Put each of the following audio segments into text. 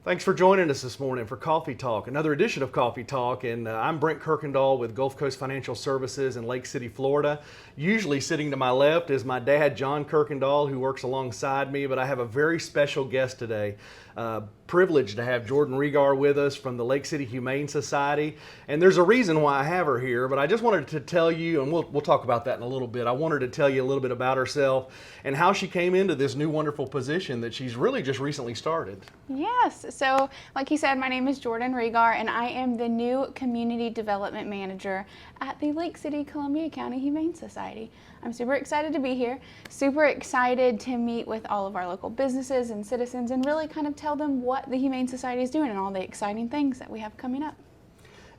Thanks for joining us this morning for Coffee Talk, another edition of Coffee Talk. And I'm Brent Kirkendall with Gulf Coast Financial Services in Lake City, Florida. Usually sitting to my left is my dad, John Kirkendall, who works alongside me, but I have a very special guest today. Privileged to have Jordan Regar with us from the Lake City Humane Society. And there's a reason why I have her here, but I just wanted to tell you, and we'll talk about that in a little bit. I wanted to tell you a little bit about herself and how she came into this new wonderful position that she's really just recently started. Yes, so like you said, my name is Jordan Regar, and I am the new Community Development Manager at the Lake City Columbia County Humane Society. I'm super excited to be here, super excited to meet with all of our local businesses and citizens and really kind of tell them what the Humane Society is doing and all the exciting things that we have coming up.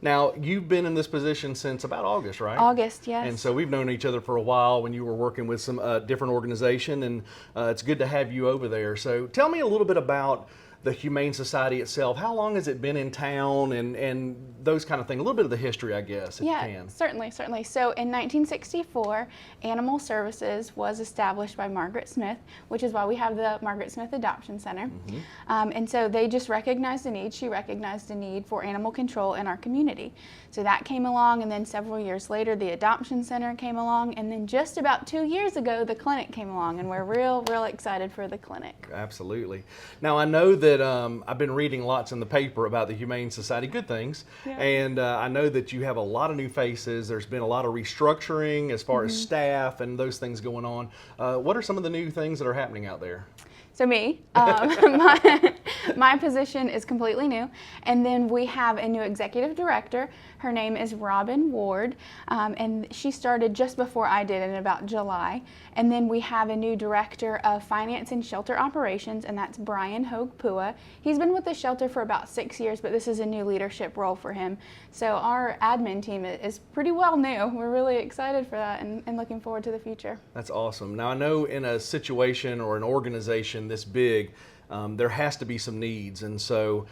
Now, you've been in this position since about August, right? August, yes. And so we've known each other for a while when you were working with some different organization, and it's good to have you over there. So tell me a little bit about the Humane Society itself. How long has it been in town and those kind of things? A little bit of the history, I guess, if you can. Certainly. So in 1964, Animal Services was established by Margaret Smith, which is why we have the Margaret Smith Adoption Center. Mm-hmm. And so they just recognized the need. She recognized the need for animal control in our community. So that came along, and then several years later, the Adoption Center came along, and then just about 2 years ago, the clinic came along, and we're real excited for the clinic. Absolutely. Now, I know that I've been reading lots in the paper about the Humane Society, good things, and I know that you have a lot of new faces. There's been a lot of restructuring as far as staff and those things going on. What are some of the new things that are happening out there? So me, my position is completely new, and then we have a new executive director. Her name is Robin Ward, and she started just before I did in about July. And then we have a new director of finance and shelter operations, and that's Brian Hogue-Pua. He's been with the shelter for about 6 years, but this is a new leadership role for him. So our admin team is pretty well new. We're really excited for that and looking forward to the future. That's awesome. Now, I know in a situation or an organization this big, there has to be some needs, and so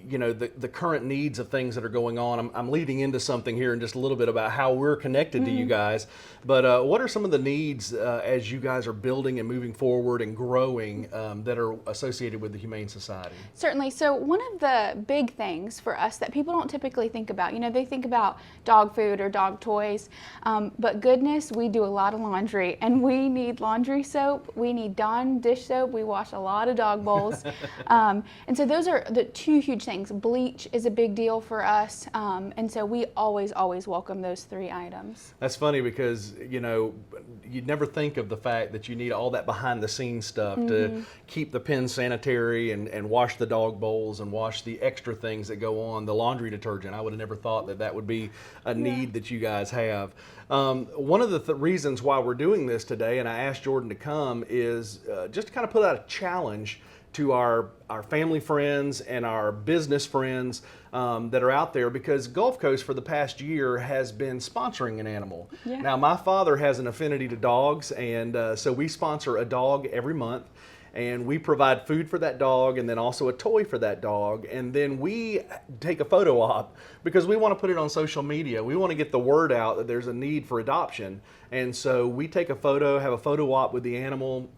you know, the current needs of things that are going on. I'm leading into something here in just a little bit about how we're connected to you guys, but what are some of the needs as you guys are building and moving forward and growing that are associated with the Humane Society? Certainly. So one of the big things for us that people don't typically think about, you know, they think about dog food or dog toys, but goodness, we do a lot of laundry, and we need laundry soap, we need Dawn dish soap, we wash a lot of dog bowls, and so those are the two huge things. Bleach is a big deal for us, and so we always welcome those three items. That's funny because, you know, you'd never think of the fact that you need all that behind the scenes stuff to keep the pen sanitary and wash the dog bowls and wash the extra things that go on, the laundry detergent. I would have never thought that would be a need that you guys have. One of the reasons why we're doing this today, and I asked Jordan to come, is just to kind of put out a challenge to our family friends and our business friends that are out there, because Gulf Coast for the past year has been sponsoring an animal. Now, my father has an affinity to dogs, and so we sponsor a dog every month. And we provide food for that dog and then also a toy for that dog. And then we take a photo op because we want to put it on social media. We want to get the word out that there's a need for adoption. And so we take a photo, have a photo op with the animal.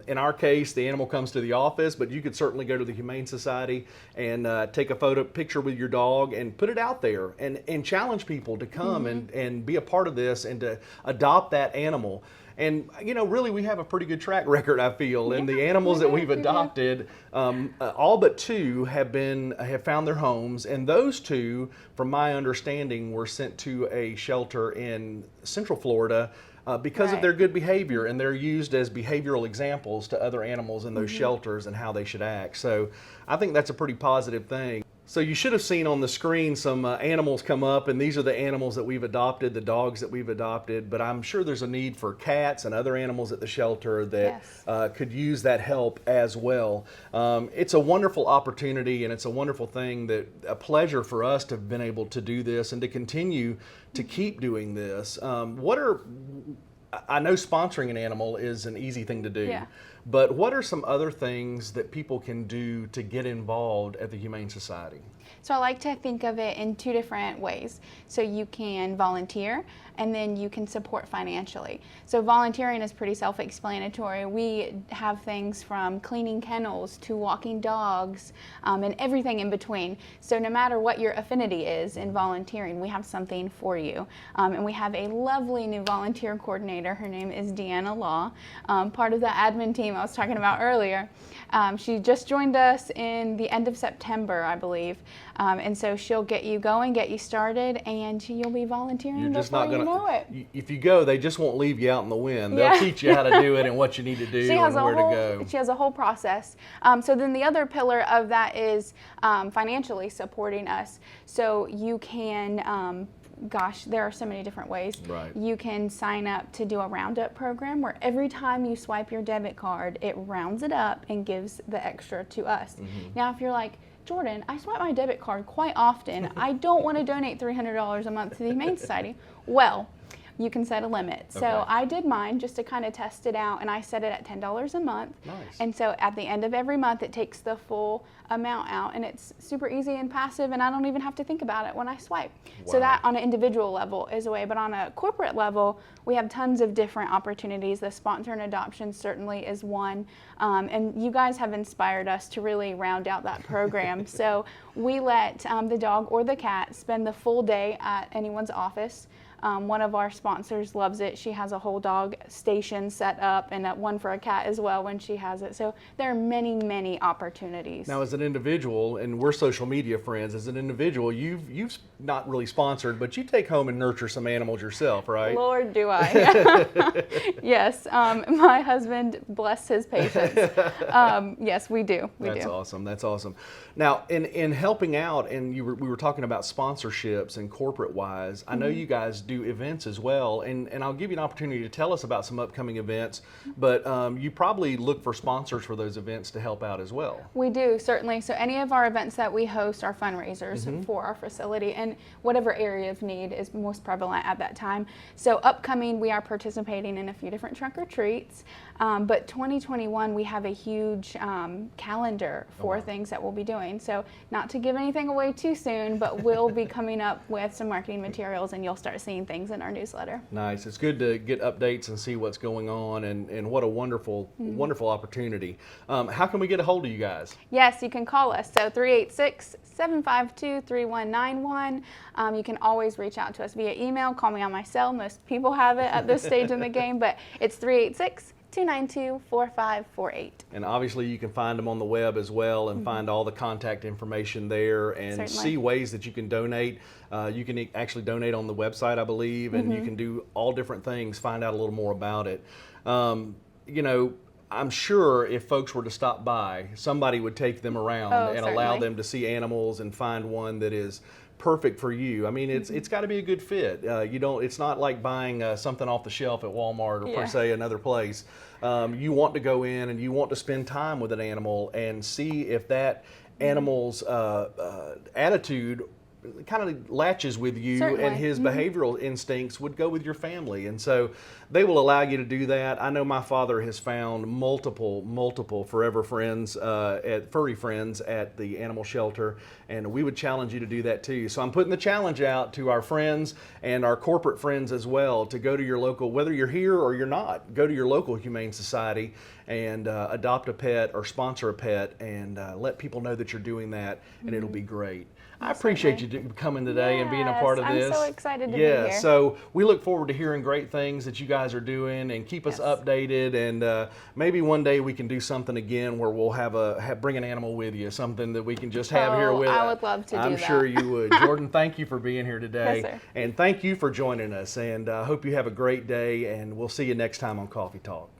In our case, the animal comes to the office, but you could certainly go to the Humane Society and take a picture with your dog and put it out there and challenge people to come and be a part of this and to adopt that animal. And, you know, really we have a pretty good track record, I feel, and the animals that we've adopted, all but two have found their homes, and those two, from my understanding, were sent to a shelter in Central Florida because of their good behavior, and they're used as behavioral examples to other animals in those shelters and how they should act. So I think that's a pretty positive thing. So you should have seen on the screen some animals come up, and these are the animals that we've adopted, the dogs that we've adopted, but I'm sure there's a need for cats and other animals at the shelter that could use that help as well. It's a wonderful opportunity, and it's a wonderful thing, a pleasure for us to have been able to do this and to continue to keep doing this. I know sponsoring an animal is an easy thing to do, But what are some other things that people can do to get involved at the Humane Society? So I like to think of it in two different ways. So you can volunteer, and then you can support financially. So volunteering is pretty self-explanatory. We have things from cleaning kennels to walking dogs, and everything in between. So no matter what your affinity is in volunteering, we have something for you. And we have a lovely new volunteer coordinator. Her name is Deanna Law, part of the admin team I was talking about earlier. She just joined us in the end of September, I believe. And so she'll get you going, get you started, and you'll be volunteering You're just before not gonna, you know it. if you go, they just won't leave you out in the wind. They'll Yeah. teach you how to do it and what you need to do and where to go. She has a whole process. So then the other pillar of that is financially supporting us. So you can, gosh, there are so many different ways. Right. You can sign up to do a roundup program where every time you swipe your debit card, it rounds it up and gives the extra to us. Now, if you're like, Jordan, I swipe my debit card quite often. I don't want to donate $300 a month to the Humane Society. Well, you can set a limit. So Okay. I did mine just to kind of test it out, and I set it at $10 a month. Nice. And so at the end of every month, it takes the full amount out, and it's super easy and passive, and I don't even have to think about it when I swipe. So Wow. that on an individual level is a way, but on a corporate level, we have tons of different opportunities. The sponsor and adoption certainly is one, and you guys have inspired us to really round out that program. So we let the dog or the cat spend the full day at anyone's office. One of our sponsors loves it. She has a whole dog station set up, and one for a cat as well when she has it. So there are many, many opportunities. Now, as an individual, and we're social media friends, as an individual, you've not really sponsored, but you take home and nurture some animals yourself, right? Lord, do I. Yes, my husband, bless his patience. Yes, we do. That's awesome. That's awesome. Now, in helping out, and we were talking about sponsorships and corporate wise, I know you guys do events as well, and I'll give you an opportunity to tell us about some upcoming events, but you probably look for sponsors for those events to help out as well. We do, certainly. So any of our events that we host are fundraisers for our facility, and whatever area of need is most prevalent at that time. So upcoming, we are participating in a few different trunk or treats, but 2021, we have a huge calendar for things that we'll be doing. So not to give anything away too soon, but we'll be coming up with some marketing materials, and you'll start seeing things in our newsletter. Nice. It's good to get updates and see what's going on, and what a wonderful, wonderful opportunity. How can we get a hold of you guys? Yes, you can call us. So 386-752-3191. You can always reach out to us via email. Call me on my cell. Most people have it at this stage in the game, but it's 386-292-4548. And obviously you can find them on the web as well, and find all the contact information there, and Certainly. see ways that you can donate. You can actually donate on the website, I believe, and you can do all different things, find out a little more about it. You know, I'm sure if folks were to stop by, somebody would take them around and allow certainly. them to see animals and find one that is perfect for you. I mean, it's got to be a good fit. It's not like buying something off the shelf at Walmart or per se another place. You want to go in and you want to spend time with an animal and see if that animal's attitude kind of latches with you, Certainly. and his behavioral instincts would go with your family, and so they will allow you to do that. I know my father has found multiple forever friends, furry friends at the animal shelter, and we would challenge you to do that too. So I'm putting the challenge out to our friends and our corporate friends as well to go to your local, whether you're here or you're not, go to your local Humane Society and adopt a pet or sponsor a pet, and let people know that you're doing that, and it'll be great. I appreciate you coming today and being a part of Yes, this. I'm so excited to be here. So we look forward to hearing great things that you guys are doing, and keep us updated, and maybe one day we can do something again where we'll bring an animal with you, something that we can just have here with us. I would love to do that. I'm sure you would. Jordan, thank you for being here today. Yes, sir. And thank you for joining us, and I hope you have a great day, and we'll see you next time on Coffee Talk.